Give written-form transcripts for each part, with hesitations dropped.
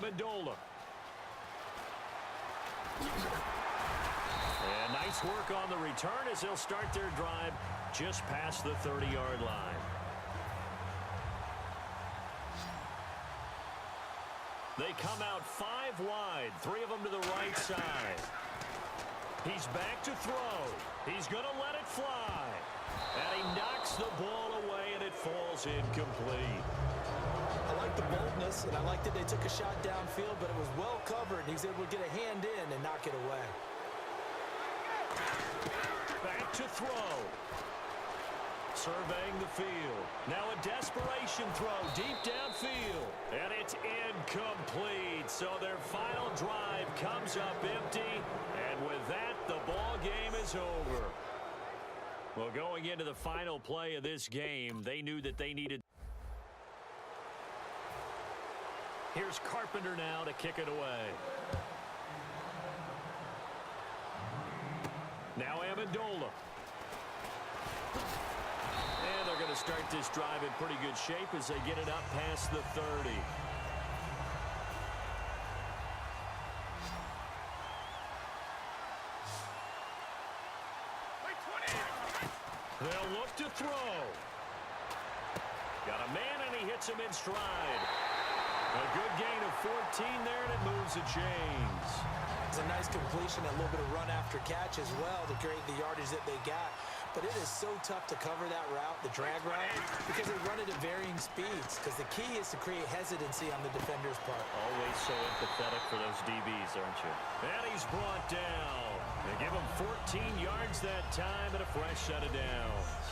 Amendola. And nice work on the return as they'll start their drive just past the 30-yard line. They come out 5 wide, 3 of them to the right side. He's back to throw. He's going to let it fly. And he knocks the ball away, and it falls incomplete. I like the boldness, and I like that they took a shot downfield, but it was well covered. He's able to get a hand in and knock it away. Back to throw. Surveying the field. Now a desperation throw deep downfield. And it's incomplete. So their final drive comes up empty. And with that, the ball game is over. Well, going into the final play of this game, they knew that they needed. Here's Carpenter now to kick it away. Now Amendola. And they're going to start this drive in pretty good shape as they get it up past the 30. They'll look to throw. Got a man, and he hits him in stride. A good gain of 14 there, and it moves the chains. It's a nice completion, a little bit of run after catch as well to create the yardage that they got. But it is so tough to cover that route, the drag route, because they run it at varying speeds. Because the key is to create hesitancy on the defender's part. Always so empathetic for those DBs, aren't you? And he's brought down. They give him 14 yards that time and a fresh set of downs.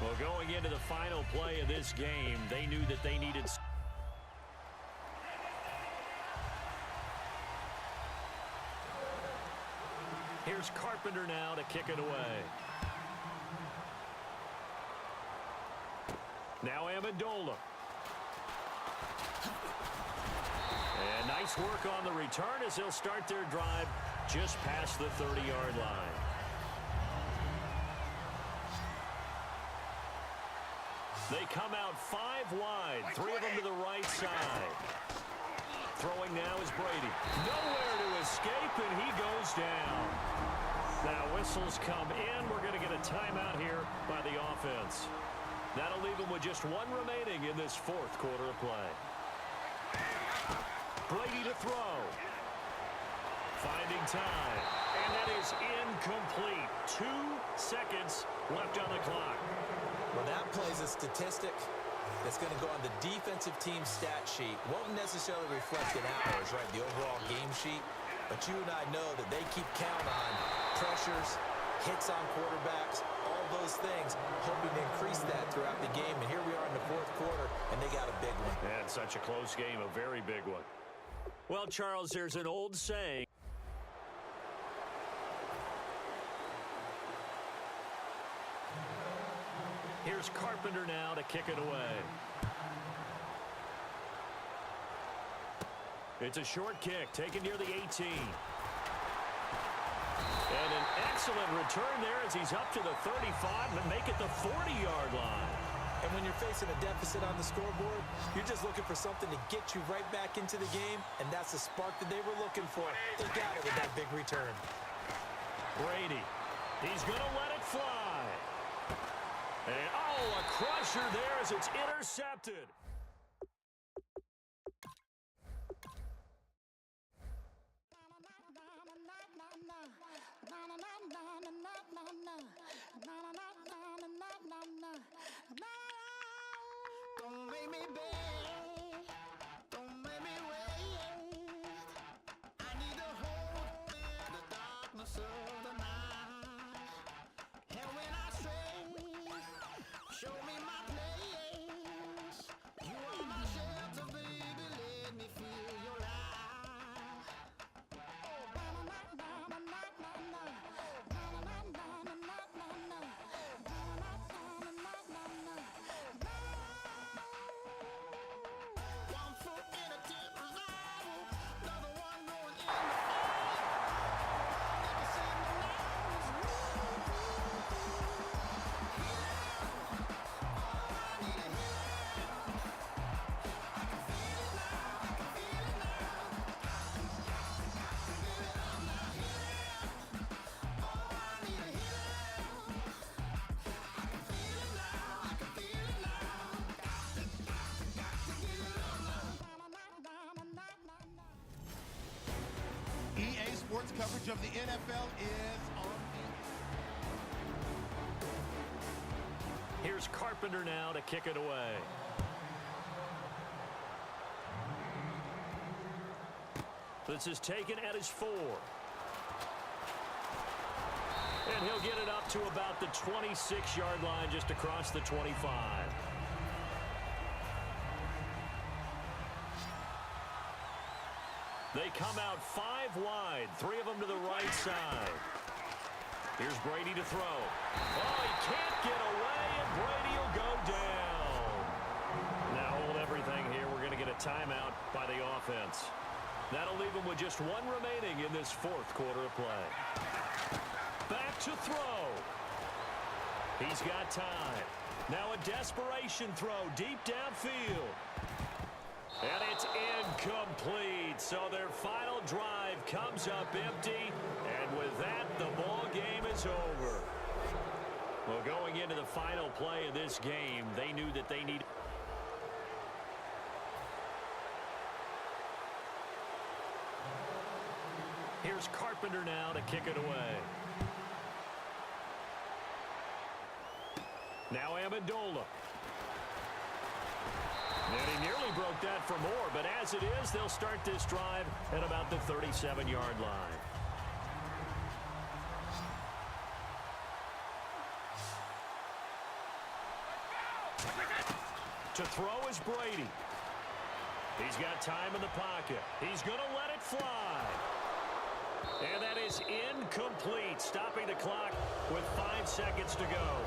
Well, going into the final play of this game, they knew that they needed. Here's Carpenter now to kick it away. Now Amendola. And nice work on the return as they'll start their drive just past the 30-yard line. They come out 5 wide, 3 of them to the right side. Throwing now is Brady. Nowhere to escape, and he goes down. Now whistles come in. We're going to get a timeout here by the offense. That'll leave them with just 1 remaining in this 4th quarter of play. Brady to throw. Finding time. And that is incomplete. 2 seconds left on the clock. Well, that plays a statistic that's going to go on the defensive team stat sheet. Won't necessarily reflect in hours, right, the overall game sheet. But you and I know that they keep count on pressures, hits on quarterbacks, all those things, hoping to increase that throughout the game. And here we are in the 4th quarter, and they got a big one. And such a close game, a very big one. Well, Charles, there's an old saying. Here's Carpenter now to kick it away. It's a short kick taken near the 18. And an excellent return there as he's up to the 35 and make it the 40-yard line. And when you're facing a deficit on the scoreboard, you're just looking for something to get you right back into the game, and that's the spark that they were looking for. They got it with that big return. Brady, he's going to let it fly. And, oh, a crusher there as it's intercepted. Don't make me beg, don't make me wait. I need a hope in the darkness of the night. And when I stray, show me my place. You are my shelter, baby, let me feel your light. coverage of the NFL is on. Here's Carpenter now to kick it away. This is taken at his 4. And he'll get it up to about the 26-yard line, just across the 25. They come out 5 wide, 3 of them to the right side. Here's Brady to throw. Oh, he can't get away, and Brady will go down. Now hold everything here. We're going to get a timeout by the offense. That'll leave him with just 1 remaining in this 4th quarter of play. Back to throw. He's got time. Now a desperation throw deep downfield. And it's incomplete. So their final drive comes up empty. And with that, the ball game is over. Well, going into the final play of this game, they knew that they needed. Here's Carpenter now to kick it away. Now Amendola. And he nearly broke that for more, but as it is, they'll start this drive at about the 37-yard line. To throw is Brady. He's got time in the pocket. He's going to let it fly. And that is incomplete, stopping the clock with 5 seconds to go.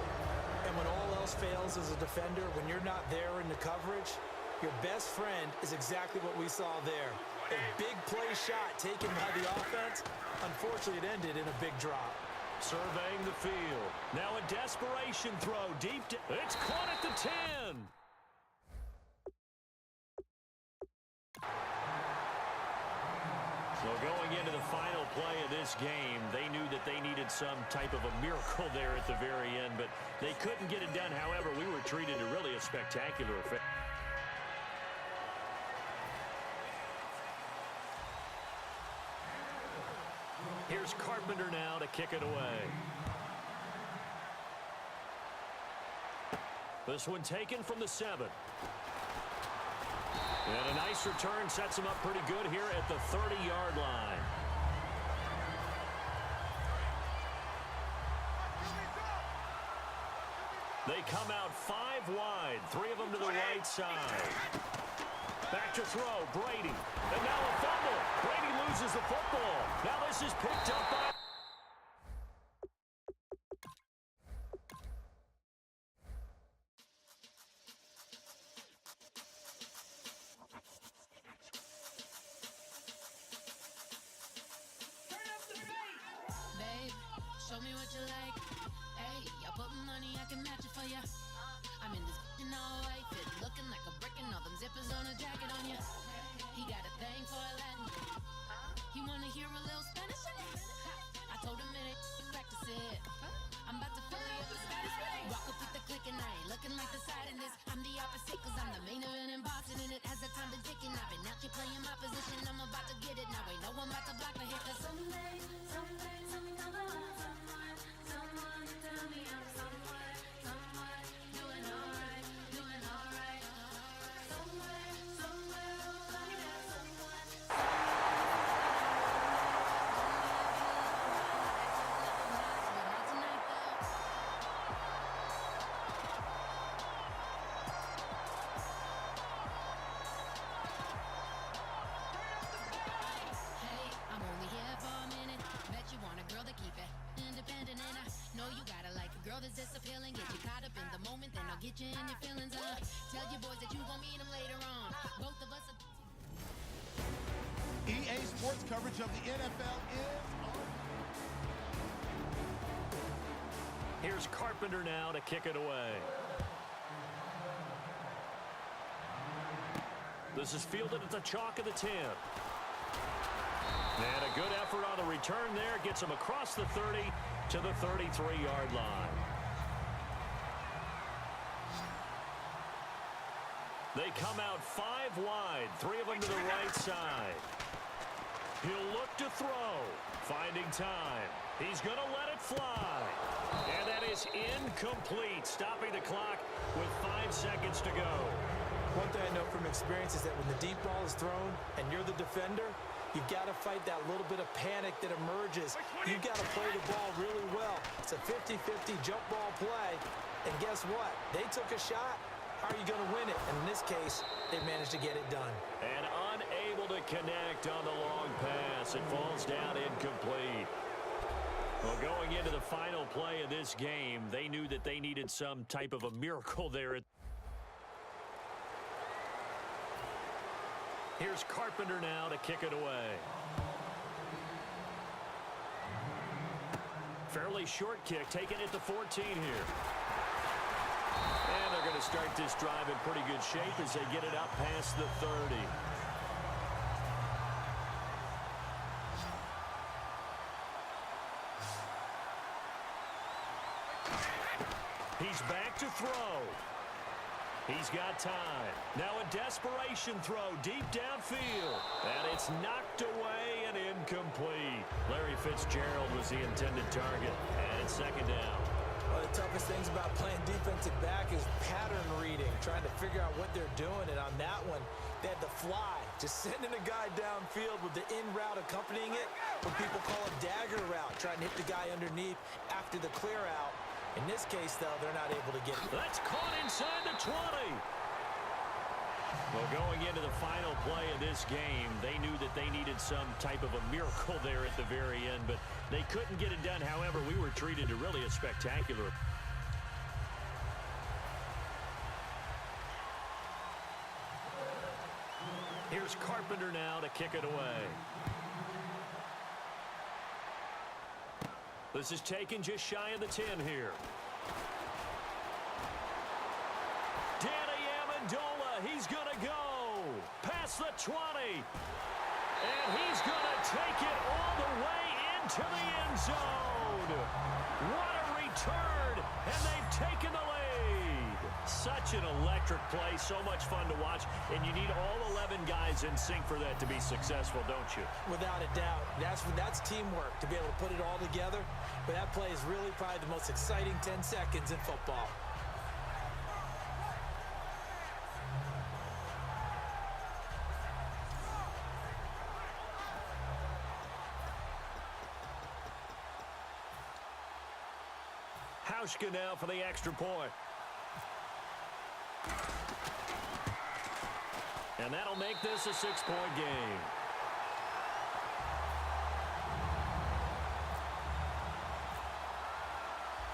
And when all else fails as a defender, when you're not there in the coverage, your best friend is exactly what we saw there. A big play shot taken by the offense. Unfortunately, it ended in a big drop. Surveying the field. Now a desperation throw deep. It's caught at the 10. So going into the final play of this game, they knew that they needed some type of a miracle there at the very end, but they couldn't get it done. However, we were treated to really a spectacular affair. Here's Carpenter now to kick it away. This one taken from the 7. And a nice return sets him up pretty good here at the 30-yard line. They come out 5 wide, 3 of them to the right side. Back to throw, Brady. And now a fumble. Brady loses the football. Now this is picked up by... Show me what you like. Hey, I put money, I can match it for ya. I'm in this in all white fit, looking like a brick and all them zippers on a jacket on ya. He got a thing for a Latin. He wanna hear a little Spanish in it. I told him it ain't practice it. I'm about to fill you up with Spanish. Walk up with the click and I ain't looking like the side in this. I'm the opposite cause I'm the main event and boxing in it. As the time been ticking, I've been out here playing my position. I'm about to get it now. Ain't no one about to block the hit cause someday I'm gonna want someone tell me I'm someone doing alright. Somewhere I'll find that someone. This appealing, get you caught up in the moment, then I'll get you in your feelings. Tell your boys that you gon' meet them later on. Both of us are... EA Sports coverage of the NFL is on. Here's Carpenter now to kick it away. This is fielded at the chalk of the 10. And a good effort on the return there. Gets him across the 30 to the 33-yard line. They come out 5 wide, 3 of them to the right side. He'll look to throw. Finding time. He's going to let it fly. And that is incomplete, stopping the clock with 5 seconds to go. One thing I know from experience is that when the deep ball is thrown and you're the defender, you've got to fight that little bit of panic that emerges. You've got to play the ball really well. It's a 50-50 jump ball play. And guess what? They took a shot. How are you going to win it? And in this case, they managed to get it done. And unable to connect on the long pass. It falls down incomplete. Well, going into the final play of this game, they knew that they needed some type of a miracle there. Here's Carpenter now to kick it away. Fairly short kick, taken at the 14 here. And they're going to start this drive in pretty good shape as they get it up past the 30. He's back to throw. He's got time. Now a desperation throw deep downfield. And it's knocked away and incomplete. Larry Fitzgerald was the intended target. And it's second down. One of the toughest things about playing defensive back is pattern reading, trying to figure out what they're doing. And on that one, they had the fly, just sending a guy downfield with the in route accompanying it, what people call a dagger route, trying to hit the guy underneath after the clear out. In this case, though, they're not able to get it. That's caught inside the 20. Well, going into the final play of this game, they knew that they needed some type of a miracle there at the very end, but they couldn't get it done. However, we were treated to really a spectacular. Here's Carpenter now to kick it away. This is taken just shy of the 10 here. Danny Amendola, he's going to go past the 20. And he's going to take it all the way into the end zone. What a return, and they've taken the lead. Such an electric play, so much fun to watch, and you need all 11 guys in sync for that to be successful, don't you? Without a doubt. That's teamwork, to be able to put it all together. But that play is really probably the most exciting 10 seconds in football. Hauschka now for the extra point. And that'll make this a 6-point game.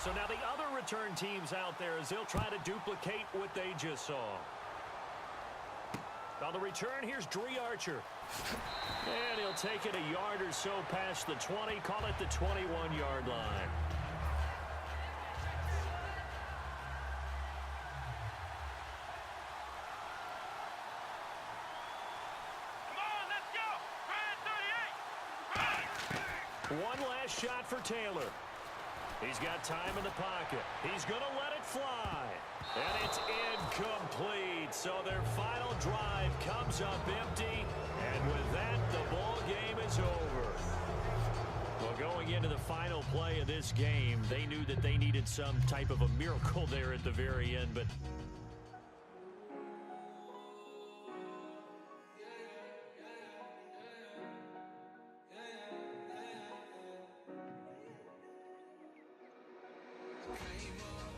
So now the other return teams out there as they'll try to duplicate what they just saw. On the return, here's Dree Archer. And he'll take it a yard or so past the 20, call it the 21-yard line. One last shot for Taylor. He's got time in the pocket. He's going to let it fly. And it's incomplete. So their final drive comes up empty. And with that, the ball game is over. Well, going into the final play of this game, they knew that they needed some type of a miracle there at the very end, but Came on